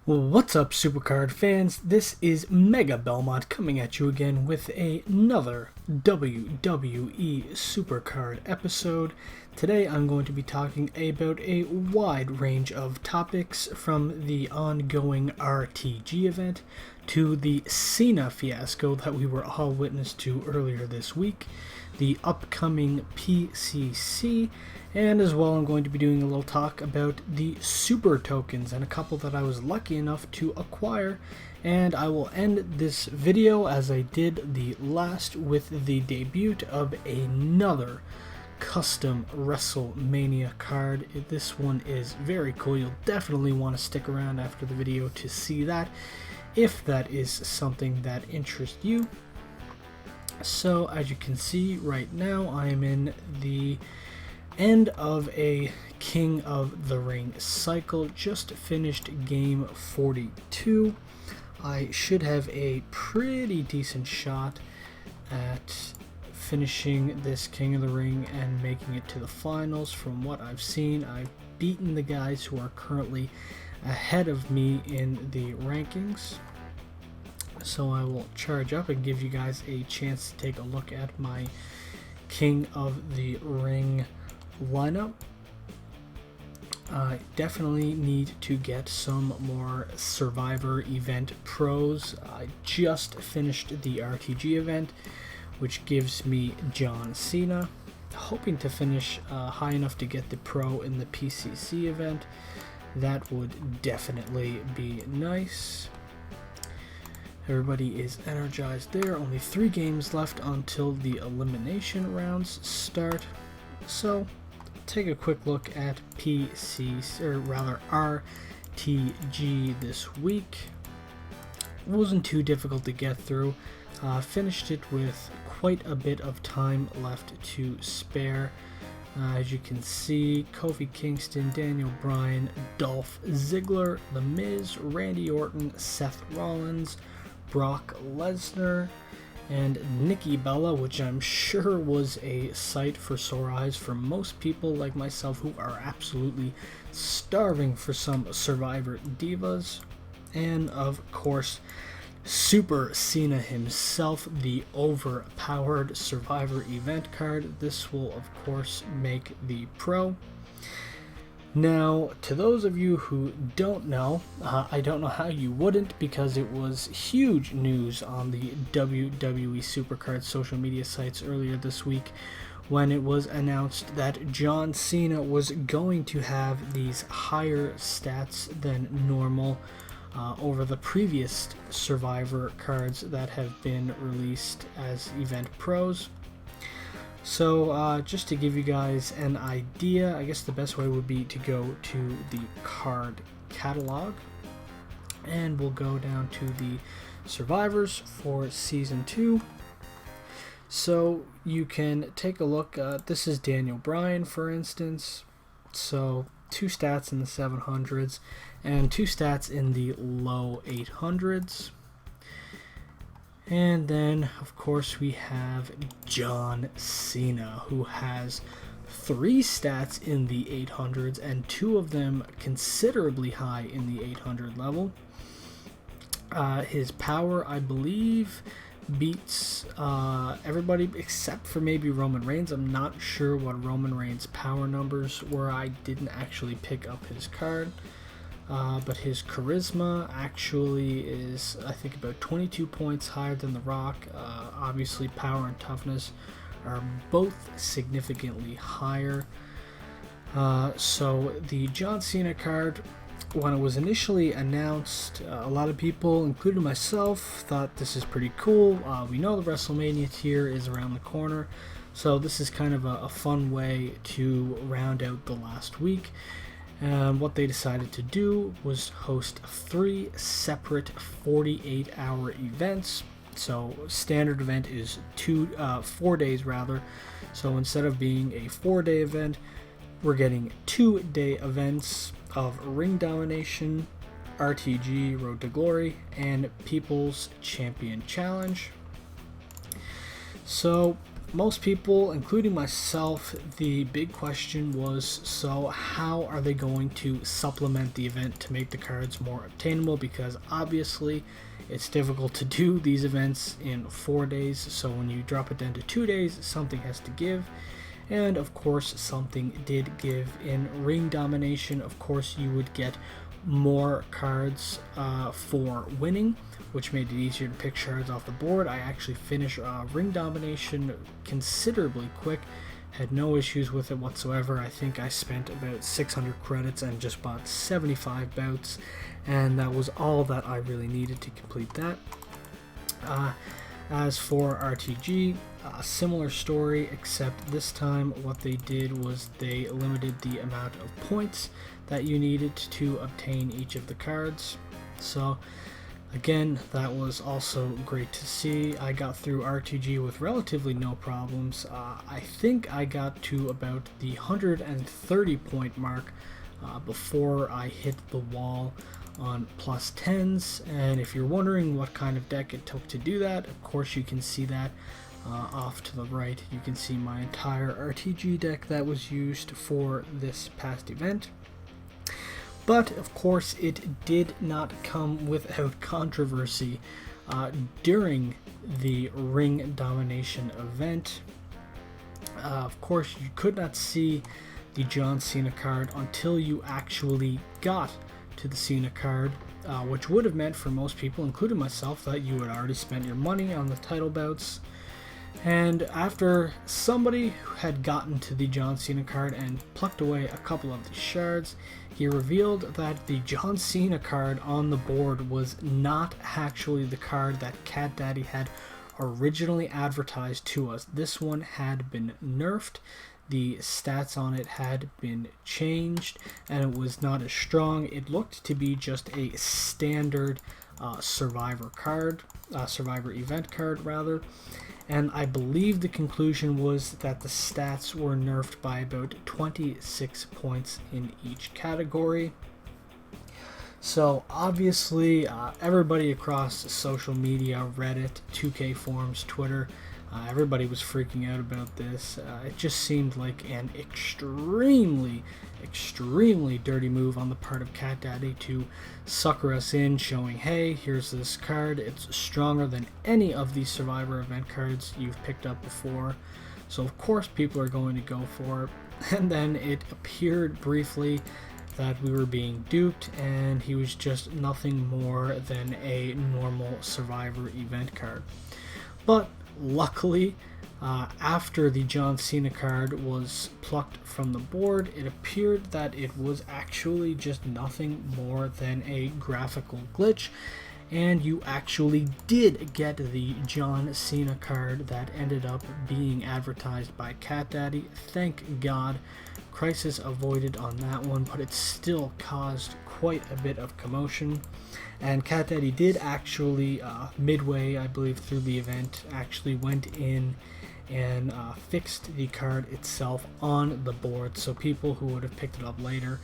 What's up, Supercard fans? This is Mega Belmont coming at you again with another WWE Supercard episode. Today I'm going to be talking about a wide range of topics, from the ongoing RTG event to the Cena fiasco that we were all witness to earlier this week, the upcoming PCC, and as well I'm going to be doing a little talk about the Supertokens and a couple that I was lucky enough to acquire. And I will end this video, as I did the last, with the debut of another custom WrestleMania card. This one is very cool. You'll definitely want to stick around after the video to see that, if that is something that interests you. So as you can see right now, I am in the end of a King of the Ring cycle. Just finished game 42. I should have a pretty decent shot at finishing this King of the Ring and making it to the finals. From what I've seen, I've beaten the guys who are currently ahead of me in the rankings. So I will charge up and give you guys a chance to take a look at my King of the Ring lineup. I definitely need to get some more Survivor event pros. I just finished the RTG event, which gives me John Cena. Hoping to finish high enough to get the pro in the PCC event. That would definitely be nice. Everybody is energized there. Only 3 games left until the elimination rounds start. So take a quick look at PCC, or rather RTG this week. It wasn't too difficult to get through. Finished it with quite a bit of time left to spare. As you can see, Kofi Kingston, Daniel Bryan, Dolph Ziggler, The Miz, Randy Orton, Seth Rollins, Brock Lesnar, and Nikki Bella, which I'm sure was a sight for sore eyes for most people like myself, who are absolutely starving for some Survivor divas. And of course, Super Cena himself, the overpowered Survivor event card. This will of course make the pro. Now, to those of you who don't know, I don't know how you wouldn't, because it was huge news on the WWE Supercard social media sites earlier this week, when it was announced that John Cena was going to have these higher stats than normal over the previous Survivor cards that have been released as event pros. So just to give you guys an idea, I guess the best way would be to go to the card catalog, and we'll go down to the Survivors for Season 2. So you can take a look. This is Daniel Bryan, for instance. So 2 stats in the 700s and 2 stats in the low 800s. And then, of course, we have John Cena, who has 3 stats in the 800s and 2 of them considerably high in the 800 level. His power, I believe, beats everybody except for maybe Roman Reigns. I'm not sure what Roman Reigns' power numbers were. I didn't actually pick up his card. But his charisma actually is, I think, about 22 points higher than The Rock. Obviously, power and toughness are both significantly higher. So the John Cena card, when it was initially announced, a lot of people, including myself, thought this is pretty cool. We know the WrestleMania tier is around the corner, so this is kind of a fun way to round out the last week. What they decided to do was host 3 separate 48-hour events. So standard event is 4 days rather. So instead of being a 4-day event, we're getting 2-day events of Ring Domination, RTG, Road to Glory, and People's Champion Challenge. So most people, including myself, the big question was, so how are they going to supplement the event to make the cards more obtainable? Because obviously it's difficult to do these events in 4 days, so when you drop it down to 2 days, something has to give. And of course something did give. In ring domination, of course, you would get more cards for winning, which made it easier to pick shards off the board. I actually finished ring domination considerably quick, had no issues with it whatsoever. I think I spent about 600 credits and just bought 75 bouts, and that was all that I really needed to complete that. As for RTG, a similar story, except this time what they did was they limited the amount of points that you needed to obtain each of the cards. So again, that was also great to see. I got through RTG with relatively no problems. I think I got to about the 130 point mark before I hit the wall on plus 10s, and if you're wondering what kind of deck it took to do that, of course you can see that off to the right. You can see my entire RTG deck that was used for this past event. But of course it did not come without controversy during the ring domination event. Of course you could not see the John Cena card until you actually got to the Cena card, which would have meant for most people, including myself, that you had already spent your money on the title bouts. And after somebody had gotten to the John Cena card and plucked away a couple of the shards, he revealed that the John Cena card on the board was not actually the card that Cat Daddy had originally advertised to us. This one had been nerfed. The stats on it had been changed, and it was not as strong. It looked to be just a standard survivor event card rather. And I believe the conclusion was that the stats were nerfed by about 26 points in each category. So obviously everybody across social media, Reddit, 2K forums, Twitter, everybody was freaking out about this. It just seemed like an extremely dirty move on the part of Cat Daddy to sucker us in, showing, hey, here's this card. It's stronger than any of these Survivor event cards you've picked up before. So of course people are going to go for it. And then it appeared briefly that we were being duped, and he was just nothing more than a normal Survivor event card. But luckily, after the John Cena card was plucked from the board, it appeared that it was actually just nothing more than a graphical glitch, and you actually did get the John Cena card that ended up being advertised by Cat Daddy. Thank God. Crisis avoided on that one, but it still caused quite a bit of commotion. And Cat Daddy did actually, midway, I believe, through the event, actually went in and fixed the card itself on the board, so people who would have picked it up later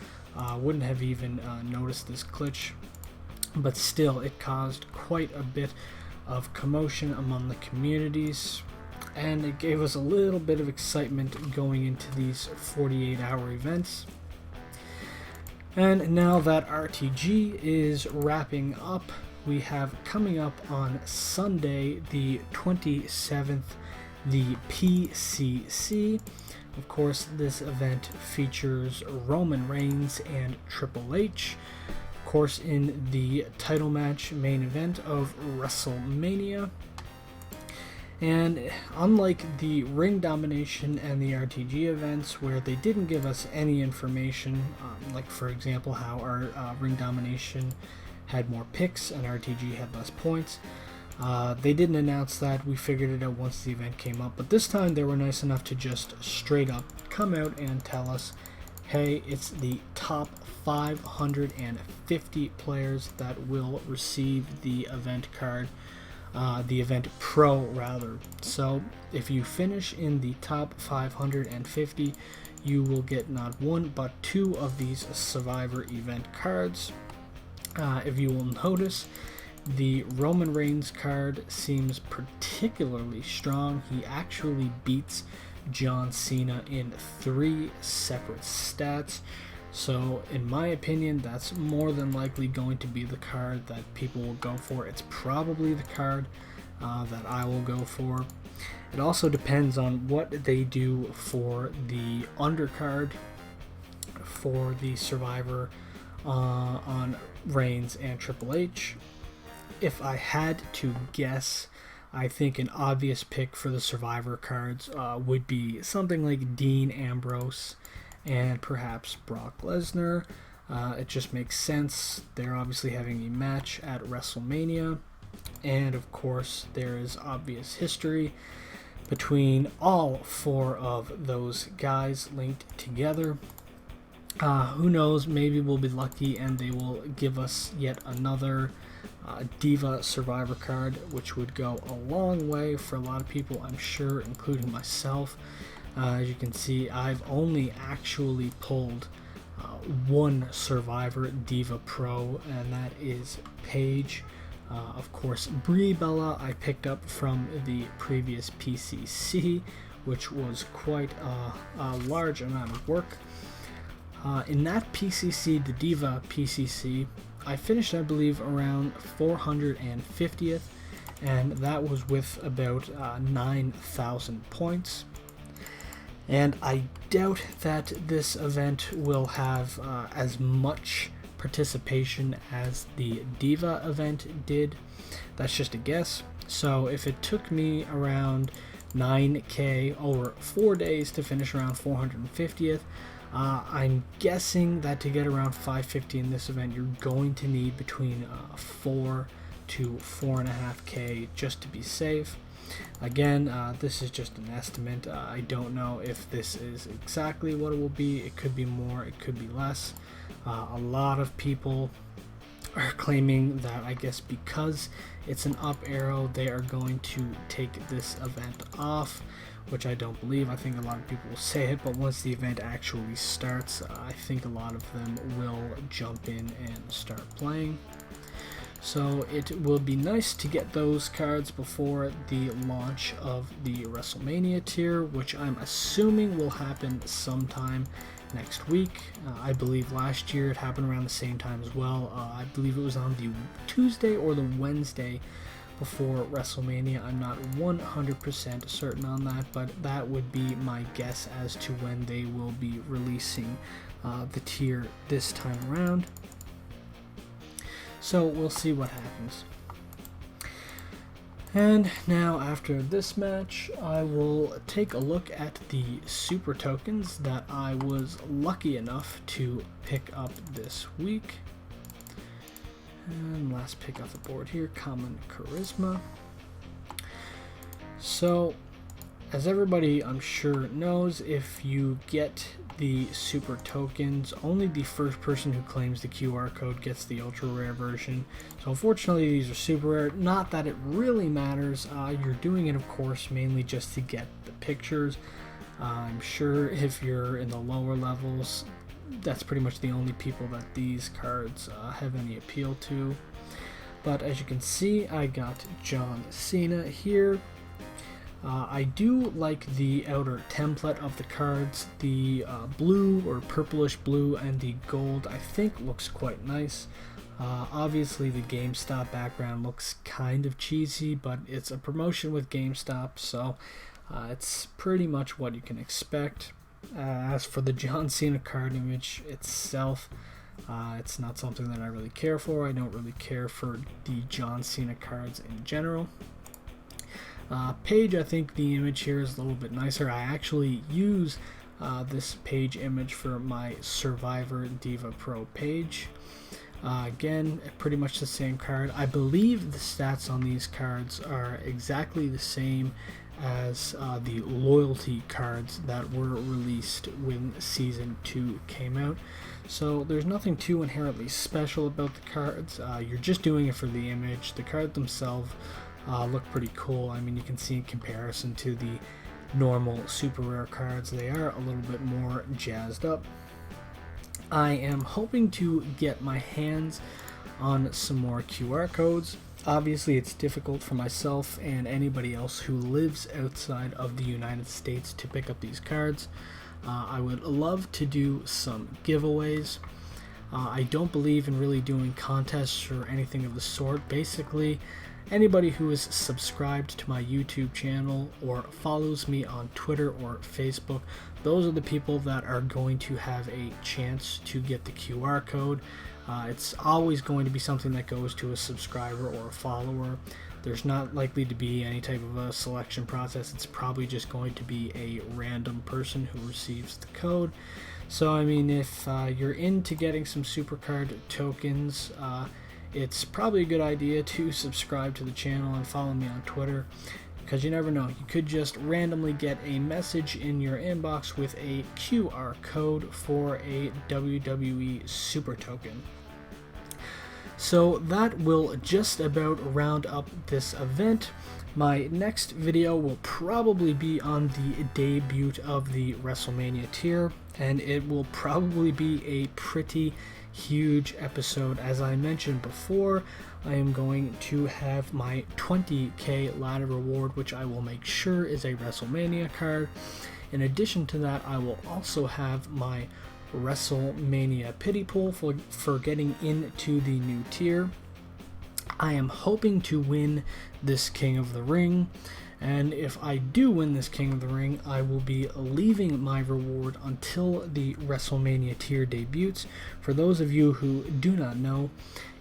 wouldn't have even noticed this glitch. But still, it caused quite a bit of commotion among the communities, and it gave us a little bit of excitement going into these 48-hour events. And now that RTG is wrapping up, we have coming up on Sunday the 27th the PCC. Of course, this event features Roman Reigns and Triple H, of course, in the title match main event of WrestleMania. And unlike the ring domination and the RTG events, where they didn't give us any information, like for example how our ring domination had more picks and RTG had less points, they didn't announce that. We figured it out once the event came up. But this time they were nice enough to just straight up come out and tell us, hey, it's the top 550 players that will receive the event card. The event pro rather. So if you finish in the top 550, you will get not one but two of these Survivor event cards. If you will notice, The Roman Reigns card seems particularly strong. He actually beats John Cena in 3 separate stats. So in my opinion, that's more than likely going to be the card that people will go for. It's probably the card that I will go for. It also depends on what they do for the undercard for the Survivor on Reigns and Triple H. If I had to guess, I think an obvious pick for the Survivor cards would be something like Dean Ambrose and perhaps Brock Lesnar. It just makes sense. They're obviously having a match at WrestleMania, and of course there is obvious history between all 4 of those guys linked together. Who knows, maybe we'll be lucky and they will give us yet another Diva Survivor card, which would go a long way for a lot of people, I'm sure, including myself. As you can see, I've only actually pulled 1 Survivor Diva Pro, and that is Paige. Of course, Brie Bella I picked up from the previous PCC, which was quite a large amount of work. In that PCC, the Diva PCC, I finished, I believe, around 450th, and that was with about 9,000 points. And I doubt that this event will have as much participation as the Diva event did. That's just a guess. So if it took me around 9k over 4 days to finish around 450th, I'm guessing that to get around 550 in this event, you're going to need between 4 to 4.5k just to be safe. Again, this is just an estimate. I don't know if this is exactly what it will be. It could be more, it could be less. A lot of people are claiming that, I guess because it's an up arrow, they are going to take this event off, which I don't believe. I think a lot of people will say it, but once the event actually starts, I think a lot of them will jump in and start playing. So it will be nice to get those cards before the launch of the WrestleMania tier, which I'm assuming will happen sometime next week. I believe last year it happened around the same time as well. I believe it was on the Tuesday or the Wednesday before WrestleMania. I'm not 100% certain on that, but that would be my guess as to when they will be releasing the tier this time around. So we'll see what happens. And now after this match, I will take a look at the Supertokens that I was lucky enough to pick up this week. And last pick off the board here, Common Charisma. So, as everybody I'm sure knows, if you get the Supertokens, only the first person who claims the QR code gets the ultra rare version. So unfortunately these are super rare. Not that it really matters. You're doing it, of course, mainly just to get the pictures. I'm sure if you're in the lower levels, that's pretty much the only people that these cards have any appeal to. But as you can see, I got John Cena here. I do like the outer template of the cards. The blue or purplish blue and the gold I think looks quite nice. Obviously the GameStop background looks kind of cheesy, but it's a promotion with GameStop, so it's pretty much what you can expect. As for the John Cena card image itself, it's not something that I really care for. I don't really care for the John Cena cards in general. Page, I think the image here is a little bit nicer. I actually use this Page image for my Survivor Diva Pro page. Again, pretty much the same card. I believe the stats on these cards are exactly the same as the loyalty cards that were released when Season 2 came out. So there's nothing too inherently special about the cards. You're just doing it for the image. The cards themselves look pretty cool. I mean, you can see in comparison to the normal super rare cards, they are a little bit more jazzed up. I am hoping to get my hands on some more QR codes. Obviously, it's difficult for myself and anybody else who lives outside of the United States to pick up these cards. I would love to do some giveaways. I don't believe in really doing contests or anything of the sort. Basically, anybody who is subscribed to my YouTube channel or follows me on Twitter or Facebook, those are the people that are going to have a chance to get the QR code. It's always going to be something that goes to a subscriber or a follower. There's not likely to be any type of a selection process. It's probably just going to be a random person who receives the code. So, I mean, if you're into getting some Supercard tokens, it's probably a good idea to subscribe to the channel and follow me on Twitter, because you never know. You could just randomly get a message in your inbox with a QR code for a WWE Supertoken. So that will just about round up this event. My next video will probably be on the debut of the WrestleMania tier, and it will probably be a pretty huge episode. As I mentioned before, I am going to have my 20k ladder reward, which I will make sure is a WrestleMania card. In addition to that, I will also have my WrestleMania pity pool for getting into the new tier. I am hoping to win this King of the Ring, and if I do win this King of the Ring, I will be leaving my reward until the WrestleMania tier debuts. For those of you who do not know,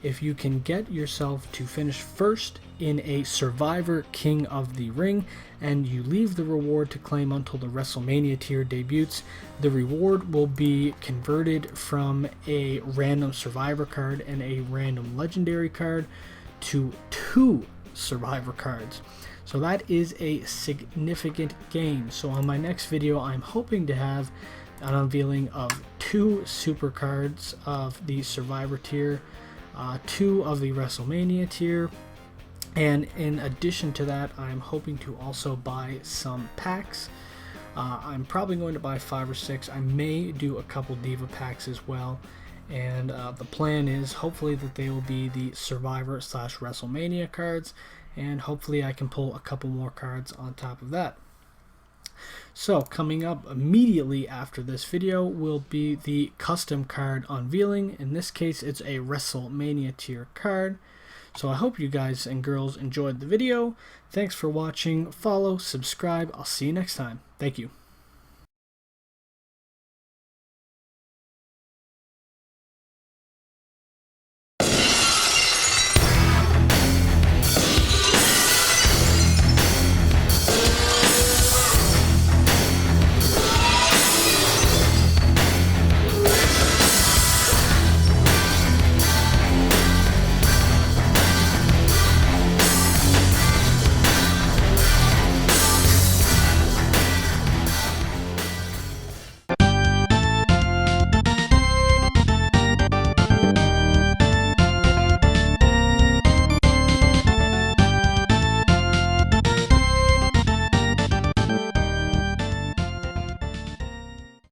if you can get yourself to finish first in a Survivor King of the Ring, and you leave the reward to claim until the WrestleMania tier debuts, the reward will be converted from a random Survivor card and a random Legendary card to 2 Survivor cards. So that is a significant gain. So on my next video, I'm hoping to have an unveiling of 2 super cards of the Survivor tier, 2 of the WrestleMania tier, and in addition to that, I'm hoping to also buy some packs. I'm probably going to buy 5 or 6. I may do a couple Diva packs as well. And the plan is hopefully that they will be the Survivor / WrestleMania cards, and hopefully I can pull a couple more cards on top of that. So coming up immediately after this video will be the custom card unveiling. In this case, it's a WrestleMania tier card. So I hope you guys and girls enjoyed the video. Thanks for watching. Follow, subscribe. I'll see you next time. Thank you.